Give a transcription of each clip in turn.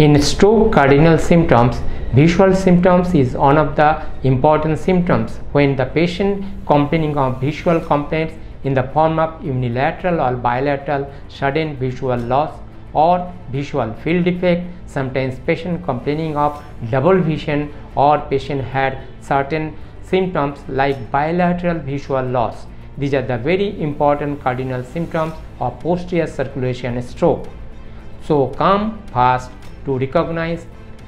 In stroke cardinal symptoms, visual symptoms is one of the important symptoms when the patient complaining of visual complaints in the form of unilateral or bilateral sudden visual loss or visual field defect. Sometimes patient complaining of double vision, or patient had certain symptoms like bilateral visual loss. These are the very important cardinal symptoms of posterior circulation stroke. So come fast to recognize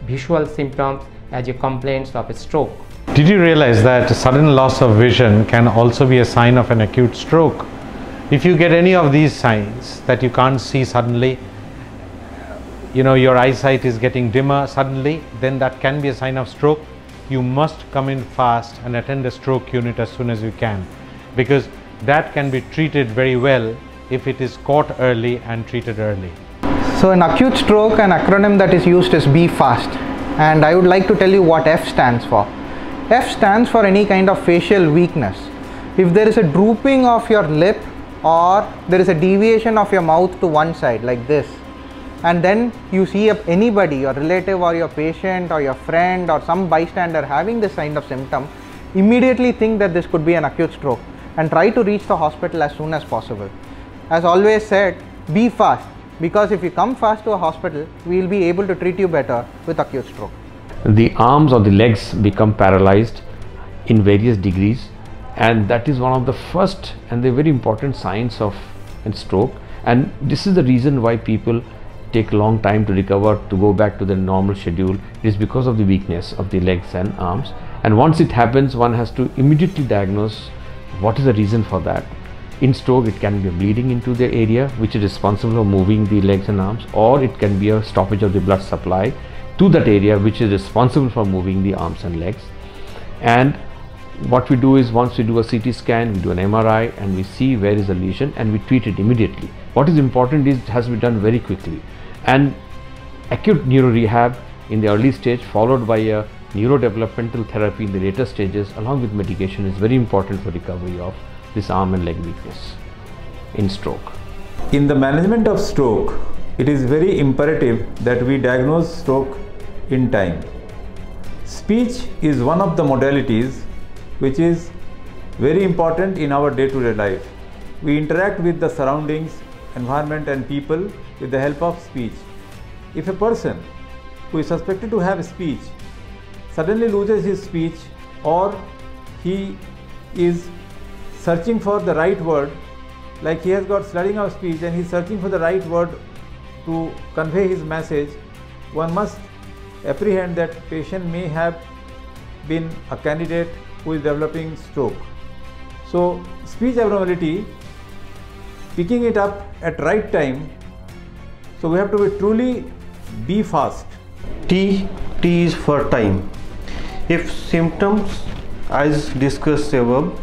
visual symptoms as a complaints of a stroke. Did you realize that sudden loss of vision can also be a sign of an acute stroke? If you get any of these signs, that you can't see suddenly, your eyesight is getting dimmer suddenly, then that can be a sign of stroke. You must come in fast and attend a stroke unit as soon as you can, because that can be treated very well if it is caught early and treated early. So in acute stroke, an acronym that is used is Be Fast, and I would like to tell you what F stands for. F stands for any kind of facial weakness. If there is a drooping of your lip, or there is a deviation of your mouth to one side like this, and then you see anybody, your relative or your patient or your friend or some bystander having this kind of symptom, immediately think that this could be an acute stroke and try to reach the hospital as soon as possible. As always said, be fast, because if you come fast to a hospital, we will be able to treat you better with acute stroke. The arms or the legs become paralyzed in various degrees, and that is one of the first and the very important signs of a stroke, and this is the reason why people take a long time to recover, to go back to their normal schedule. It is because of the weakness of the legs and arms, and once it happens, one has to immediately diagnose what is the reason for that. In stroke, it can be a bleeding into the area which is responsible for moving the legs and arms, or it can be a stoppage of the blood supply to that area which is responsible for moving the arms and legs. And what we do is, once we do a CT scan, we do an MRI, and we see where is the lesion and we treat it immediately. What is important is it has to be done very quickly, and acute neuro rehab in the early stage followed by a neurodevelopmental therapy in the later stages along with medication is very important for recovery of this arm and leg weakness in stroke. In the management of stroke, it is very imperative that we diagnose stroke in time. Speech is one of the modalities which is very important in our day-to-day life. We interact with the surroundings, environment and people with the help of speech. If a person who is suspected to have speech suddenly loses his speech, or he is searching for the right word, like he has got slurring of speech and he is searching for the right word to convey his message, one must apprehend that patient may have been a candidate who is developing stroke. So speech abnormality, picking it up at right time, so we have to truly be fast. T is for time. If symptoms as discussed above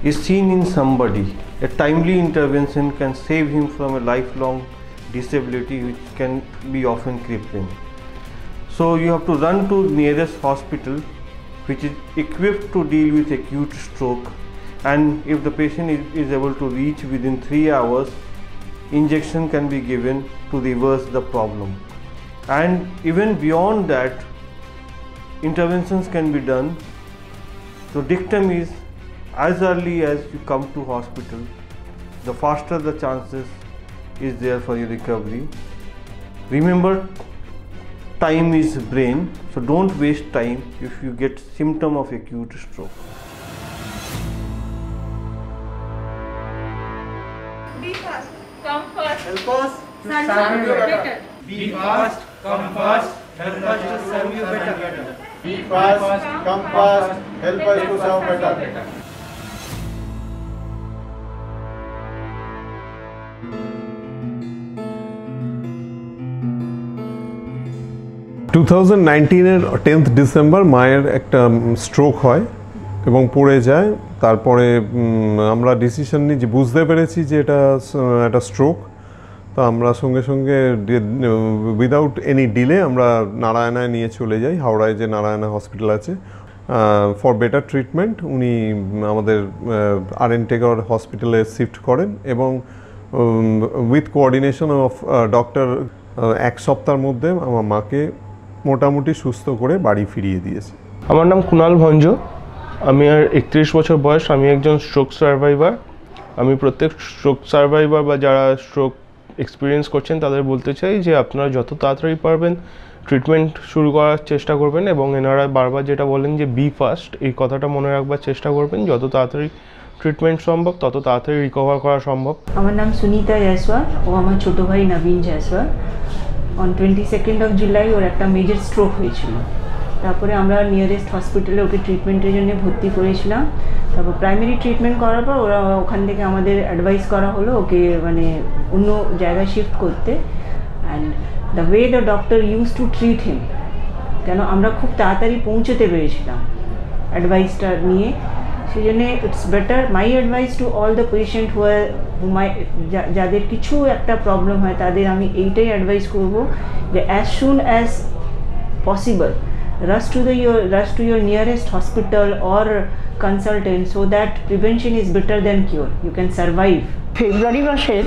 is seen in somebody, a timely intervention can save him from a lifelong disability which can be often crippling. So you have to run to nearest hospital which is equipped to deal with acute stroke, and if the patient is able to reach within 3 hours, injection can be given to reverse the problem. And even beyond that, interventions can be done. So dictum is, as early as you come to hospital, the faster the chances is there for your recovery. Remember, time is brain, so don't waste time if you get symptom of acute stroke. Be fast, come first. Help us to serve you better. Be fast, come fast, help us to serve you better. Be fast, come fast, help us to serve better. 2019-এর 10th December মায়ের একটা stroke হয় এবং পড়ে যায়। তারপরে আমরা decision নিই, যে বুঝতে পেরেছি যে এটা একটা স্ট্রোক। তো আমরা সঙ্গে সঙ্গে উইদাউট এনি ডিলে আমরা নারায়ণায় নিয়ে চলে যাই, হাওড়ায় যে নারায়ণা হসপিটাল আছে, ফর বেটার ট্রিটমেন্ট। উনি আমাদের আর.এন. টেগর হসপিটালে শিফট করেন এবং উইথ কোঅর্ডিনেশন অফ ডক্টর এক সপ্তাহের মধ্যে আমার মাকে মোটামুটি সুস্থ করে বাড়ি ফিরিয়ে দিয়েছে। আমার নাম কুণাল ভঞ্জ, আমি আর 31 বছর বয়স। আমি একজন স্ট্রোক সার্ভাইভার। আমি প্রত্যেক স্ট্রোক সার্ভাইভার বা যারা স্ট্রোক এক্সপিরিয়েন্স করছেন তাদের বলতে চাই যে আপনারা যত তাড়াতাড়ি পারবেন ট্রিটমেন্ট শুরু করার চেষ্টা করবেন, এবং এনারা বারবার যেটা বলেন যে বি ফাস্ট, এই কথাটা মনে রাখবার চেষ্টা করবেন। যত তাড়াতাড়ি ট্রিটমেন্ট সম্ভব তত তাড়াতাড়ি রিকভার করা সম্ভব। আমার নাম সুনিতা জয়সওয়াল ও আমার ছোটো ভাই Nabin Jaiswal. On 22nd of July ওর একটা মেজর স্ট্রোক হয়েছিল। তারপরে আমরা নিয়ারেস্ট হসপিটালে ওকে ট্রিটমেন্টের জন্য ভর্তি করেছিলাম। তারপর প্রাইমারি ট্রিটমেন্ট করার পর ওরা ওখান থেকে আমাদের অ্যাডভাইস করা হলো ওকে মানে অন্য জায়গায় শিফট করতে। And the way the doctor use to treat him, কেন আমরা খুব তাড়াতাড়ি পৌঁছতে পেরেছিলাম অ্যাডভাইসটা নিয়ে। সেই জন্যে it's better, my advice to all the patient যাদের কিছু একটা প্রবলেম হয় তাদের আমি এইটাই অ্যাডভাইস করবো যে as soon as possible rush to your nearest hospital or consultant so that prevention is better than cure. You can survive. ফেব্রুয়ারি মাসের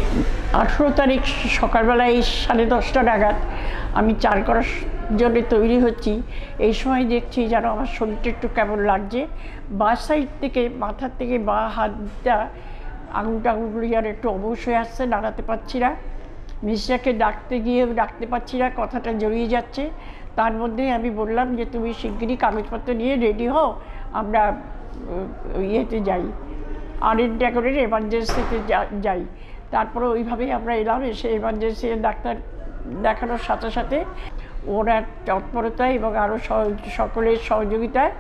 18 তারিখ সকালবেলায় 10:30 নাগাদ আমি চান করার জন্য তৈরি হচ্ছি। এই সময় দেখছি যেন আমার শরীরটা একটু কেমন লাগছে। বাঁ সাইড থেকে মাথার থেকে বাঁ হাতটা আঙুলগুলি যেন একটু অবশ হয়ে আসছে, নাড়াতে পারছি না। মিস্টারকে ডাকতে গিয়ে ডাকতে পারছি না, কথাটা জড়িয়ে যাচ্ছে। তার মধ্যে আমি বললাম যে তুমি শিগগিরই কাগজপত্র নিয়ে রেডি হও, আমরা ইয়েতে যাই, আরেকটা এমার্জেন্সিতে যাই। তারপরে ওইভাবেই আমরা এলাম। এসে এমার্জেন্সি ডাক্তার দেখানোর সাথে সাথে ওনার তৎপরতায় এবং আরও সকলের সহযোগিতায়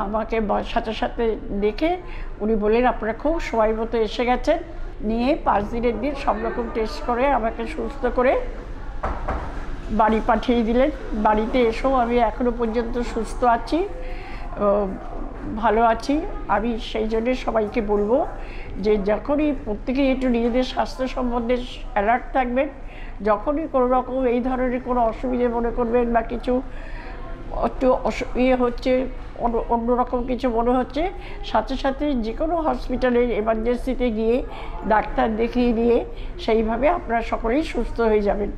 আমাকে সাথে সাথে দেখে উনি বললেন আপনারা খুব সময় মতো এসে গেছেন। নিয়ে 5 দিনের দিন সব রকম টেস্ট করে আমাকে সুস্থ করে বাড়ি পাঠিয়ে দিলেন। বাড়িতে এসেও আমি এখনও পর্যন্ত সুস্থ আছি, ভালো আছি। আমি সেই জন্যে সবাইকে বলবো যে যখনই প্রত্যেকেই একটু নিজেদের স্বাস্থ্য সম্বন্ধে অ্যালার্ট থাকবেন। যখনই কোনো রকম এই ধরনের কোনো অসুবিধে মনে করবেন বা কিছু একটু হচ্ছে, অন্যরকম কিছু মনে হচ্ছে, সাথে সাথে যে কোনো হসপিটালের এমার্জেন্সিতে গিয়ে ডাক্তার দেখিয়ে নিয়ে সেইভাবে আপনারা সকলেই সুস্থ হয়ে যাবেন।